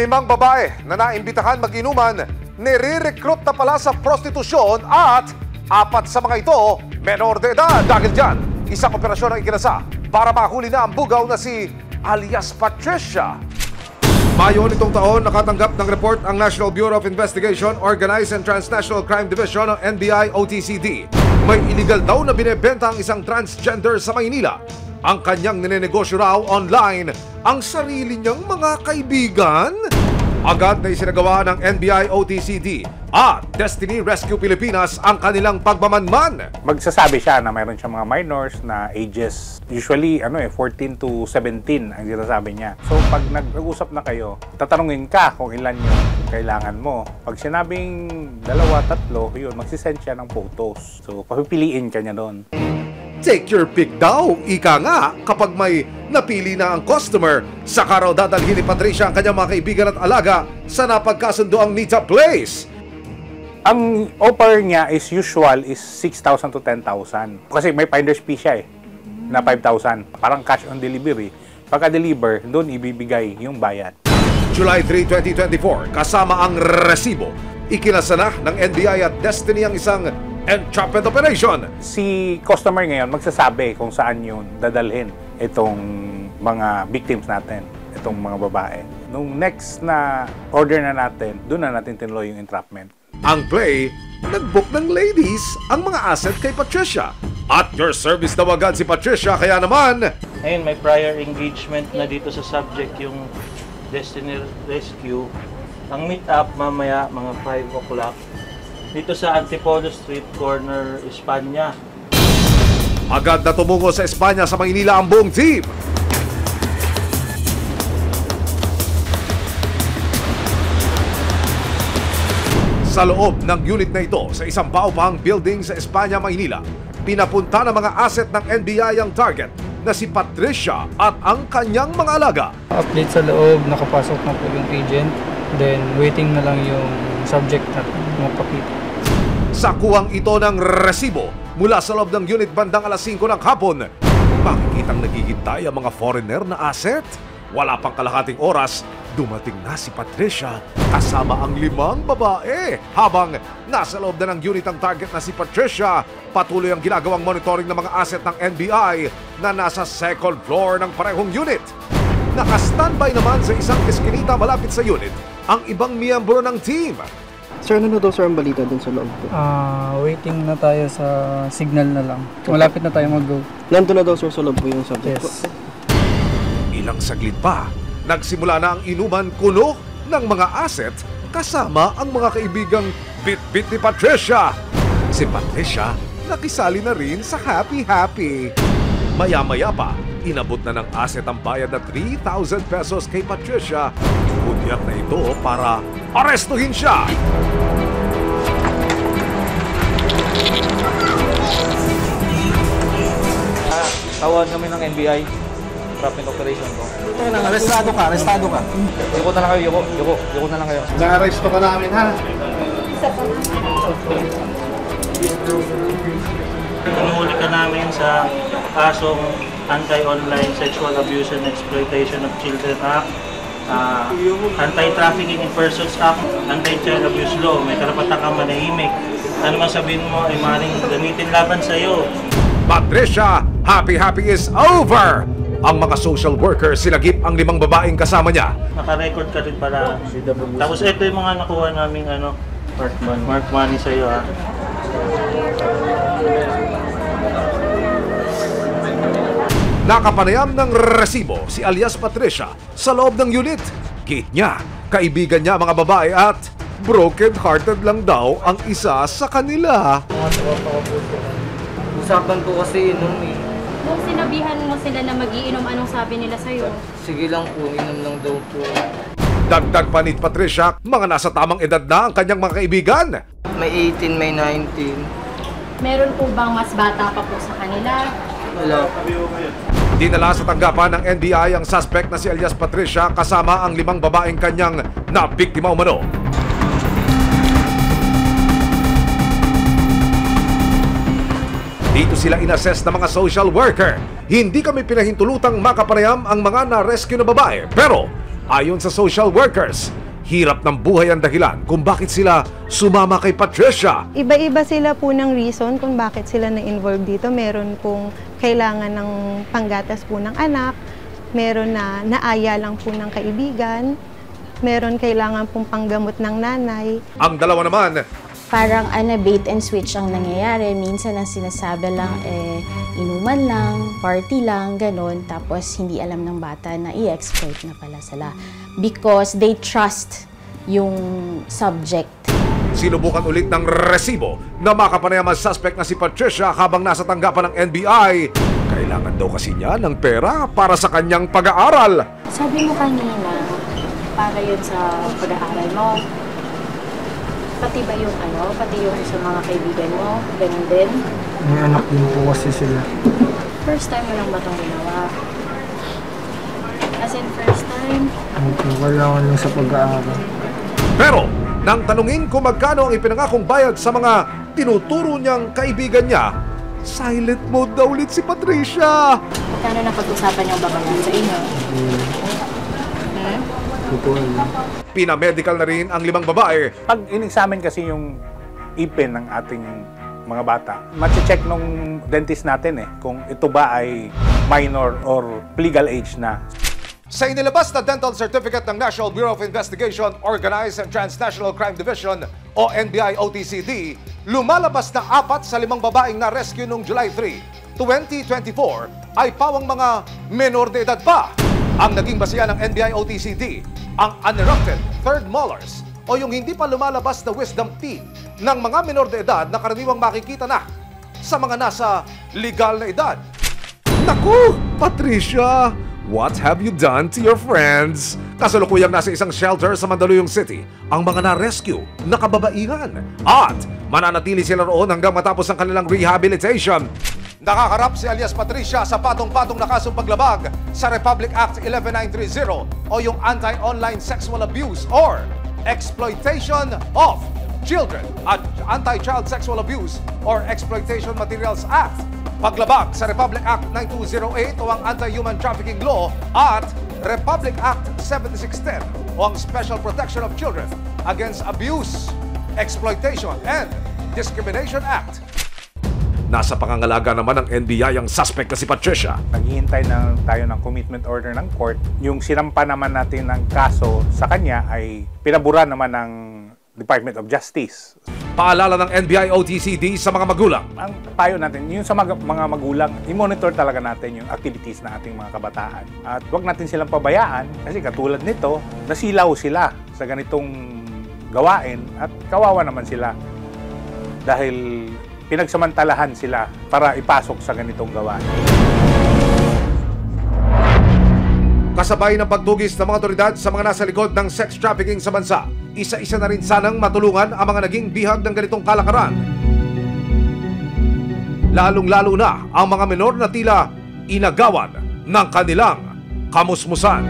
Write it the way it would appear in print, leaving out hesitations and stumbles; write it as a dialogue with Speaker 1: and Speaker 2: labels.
Speaker 1: 5 babae na naimbitahan mag-inuman, nire-recruit na pala sa prostitusyon at 4 sa mga ito, menor de edad. Dahil dyan, isang operasyon ang ikinasa para mahuli na ang bugaw na si alias Patricia. Mayo nitong taon, nakatanggap ng report ang National Bureau of Investigation, Organized and Transnational Crime Division o NBI-OTCD. May illegal daw na binebenta ang isang transgender sa Maynila. Ang kanyang ninenegosyo raw online ang sarili niyang mga kaibigan. Agad na isinagawa ng NBI-OTCD at Destiny Rescue Pilipinas ang kanilang pagmamanman.
Speaker 2: Magsasabi siya na mayroon siyang mga minors na ages, usually 14 to 17 ang sinasabi niya. So pag nag-usap na kayo, tatanungin ka kung ilan yung kailangan mo. Pag sinabing 2, 3, yun, magsisend siya ng photos. So papipiliin ka niya doon.
Speaker 1: Take your pick daw, ika nga, kapag may napili na ang customer, saka raw dadalhin ni Patricia ang kanyang mga kaibigan at alaga sa napagkasundo ang meet-up place.
Speaker 2: Ang offer niya is usual is 6,000 to 10,000. Kasi may finder's fee siya na 5,000. Parang cash on delivery. Pagka-deliver, doon ibibigay yung bayad.
Speaker 1: July 3, 2024, kasama ang resibo, ikinasa na ng NBI at Destiny ang isang entrapment operation.
Speaker 2: Si customer ngayon magsasabi kung saan yun dadalhin itong mga victims natin, itong mga babae. Nung next na order na natin, doon na natin tinuloy yung entrapment.
Speaker 1: Ang play, nag-book ng ladies ang mga asset kay Patricia. At your service daw agad si Patricia, kaya naman...
Speaker 3: Ayun, may prior engagement na dito sa subject yung Destiny Rescue. Ang meet up mamaya mga 5 o'clock. Dito sa Antipolo Street, corner, Espanya.
Speaker 1: Agad na tumungo sa Espanya sa Maynila ang buong team. Sa loob ng unit na ito, sa isang baupang building sa Espanya, Maynila, pinapunta ng mga asset ng NBI ang target na si Patricia at ang kanyang mga alaga.
Speaker 4: Update sa loob, nakapasok na po yung agent, then waiting na lang yung subject na mapakita.
Speaker 1: Sa kuhang ito ng resibo mula sa loob ng unit bandang alas 5 ng hapon, makikitang naghihintay ang mga foreigner na asset. Wala pang kalahating oras, dumating na si Patricia kasama ang 5 babae. Habang nasa loob na ng unit ang target na si Patricia, patuloy ang ginagawang monitoring ng mga asset ng NBI na nasa second floor ng parehong unit. Naka-standby naman sa isang eskinita malapit sa unit ang ibang miyembro ng team.
Speaker 5: Sir, ano daw sir ang balita dun sa loob po?
Speaker 4: Waiting na tayo sa signal na lang. Malapit na tayo mag-go.
Speaker 5: Nandun na daw sir sa loob po yung subject po.
Speaker 4: Yes.
Speaker 1: Ilang saglit pa, nagsimula na ang inuman kuno ng mga asset kasama ang mga kaibigang bit-bit ni Patricia. Si Patricia nakisali na rin sa happy-happy. Maya-maya pa, inabot na ng asset ang bayad na 3,000 pesos kay Patricia. Kunyak na ito para arestuhin siya.
Speaker 3: Tawag kami ng NBI. Entrapment operation ko.
Speaker 5: Arestado ka.
Speaker 3: Yuko na lang kayo, yuko na lang kayo.
Speaker 5: Na-arresto ka namin ha?
Speaker 3: Pinuli ka namin sa kasong Anti-Online Sexual Abuse and Exploitation of Children Act, Anti-Trafficking in Persons Act, Anti-Child Abuse Law. May karapatan kang manahimik. Ano man sabihin mo ay maaaring gamitin laban sa iyo.
Speaker 1: Patricia, happy-happy is over! Ang mga social workers sinagip ang 5 babaeng kasama niya.
Speaker 3: Naka-record ka rin para. Tapos ito yung mga nakuha naming mark money sa iyo ha.
Speaker 1: Nakapanayam ng resibo si alias Patricia sa loob ng unit. Gate niya, kaibigan niya mga babae at broken-hearted lang daw ang isa sa kanila.
Speaker 6: Usapan ko kasi inom eh.
Speaker 7: Kung sinabihan mo sila na mag-iinom, anong sabi nila sa'yo?
Speaker 6: Sige lang po, inom lang daw po.
Speaker 1: Dagdag pa ni Patricia, mga nasa tamang edad na ang kanyang mga kaibigan.
Speaker 6: May 18, may 19.
Speaker 7: Meron po bang mas bata pa po sa kanila?
Speaker 6: Wala.
Speaker 1: Dinala sa tanggapan ng NBI ang suspect na si alias Patricia kasama ang 5 babaeng kanyang nabiktima umano. Dito sila inassess ng mga social worker. Hindi kami pinahintulutang makapanayam ang mga na-rescue na babae. Pero Ayon sa social workers, hirap ng buhay ang dahilan kung bakit sila sumama kay Patricia.
Speaker 8: Iba-iba sila po ng reason kung bakit sila na-involve dito. Meron pong kailangan ng panggatas po ng anak, meron na naaya lang po ng kaibigan, meron kailangan pong panggamot ng nanay.
Speaker 1: Ang dalawa naman,
Speaker 9: parang bait and switch ang nangyayari. Minsan ang sinasabi lang inuman lang, party lang, ganon. Tapos hindi alam ng bata na i-exploit na pala sila. Because they trust yung subject.
Speaker 1: sinubukan ulit ng resibo na makapanayam ang suspect na si Patricia habang nasa tanggapan ng NBI. Kailangan daw kasi niya ng pera para sa kanyang pag-aaral.
Speaker 7: Sabi mo kanina, para yun sa pag-aaral mo. Pati ba yung pati yung sa mga kaibigan mo, ganun din?
Speaker 4: May anak din po kasi sila.
Speaker 7: First time mo lang ba itong ginawa? As in first time?
Speaker 4: Kailangan lang sa pag-aaral.
Speaker 1: Pero, nang tanungin kung magkano ang ipinangakong bayad sa mga tinuturo niyang kaibigan niya, silent mode daw ulit si Patricia.
Speaker 7: Magkano na pag-usapan yung babayan sa inyo?
Speaker 1: Pinamedical na rin ang 5 babae.
Speaker 2: Pag in-examine kasi yung ipin ng ating mga bata, mache-check nung dentist natin kung ito ba ay minor or legal age na.
Speaker 1: Sa inilabas na dental certificate ng National Bureau of Investigation, Organized and Transnational Crime Division o NBI-OTCD, lumalabas na 4 sa 5 babaeng na-rescue noong July 3, 2024 ay pawang mga menor de edad pa. Ang naging basihan ng NBI-OTCD, ang unerupted third molars o yung hindi pa lumalabas na wisdom teeth ng mga menor de edad na karaniwang makikita na sa mga nasa legal na edad. Naku, Patricia! What have you done to your friends? Kasalukuyang nasa isang shelter sa Mandaluyong City ang mga na-rescue na kababaihan at mananatili sila roon hanggang matapos ang kanilang rehabilitation. Nakakarap si alias Patricia sa patong-patong na kasong paglabag sa Republic Act 11930 o yung Anti-Online Sexual Abuse or Exploitation of Children at Anti-Child Sexual Abuse or Exploitation Materials Act, paglabag sa Republic Act 9208 o ang Anti-Human Trafficking Law at Republic Act 7610 o ang Special Protection of Children Against Abuse, Exploitation and Discrimination Act. Nasa pangangalaga naman ng NBI ang suspect na si Patricia.
Speaker 2: Naghihintay na tayo ng commitment order ng court. Yung sinampa naman natin ng kaso sa kanya ay pinabura naman ng Department of Justice.
Speaker 1: Paalala ng NBI-OTCD sa mga magulang.
Speaker 2: Ang payo natin, yung sa mga magulang, i-monitor talaga natin yung activities ng ating mga kabataan. At huwag natin silang pabayaan kasi katulad nito, nasilaw sila sa ganitong gawain at kawawa naman sila dahil pinagsamantalahan sila para ipasok sa ganitong gawain.
Speaker 1: Kasabay ng pagtugis ng mga otoridad sa mga nasa likod ng sex trafficking sa bansa, isa-isa na rin sanang matulungan ang mga naging bihag ng ganitong kalakaran. Lalong-lalo na ang mga menor na tila inagawan ng kanilang kamusmusan.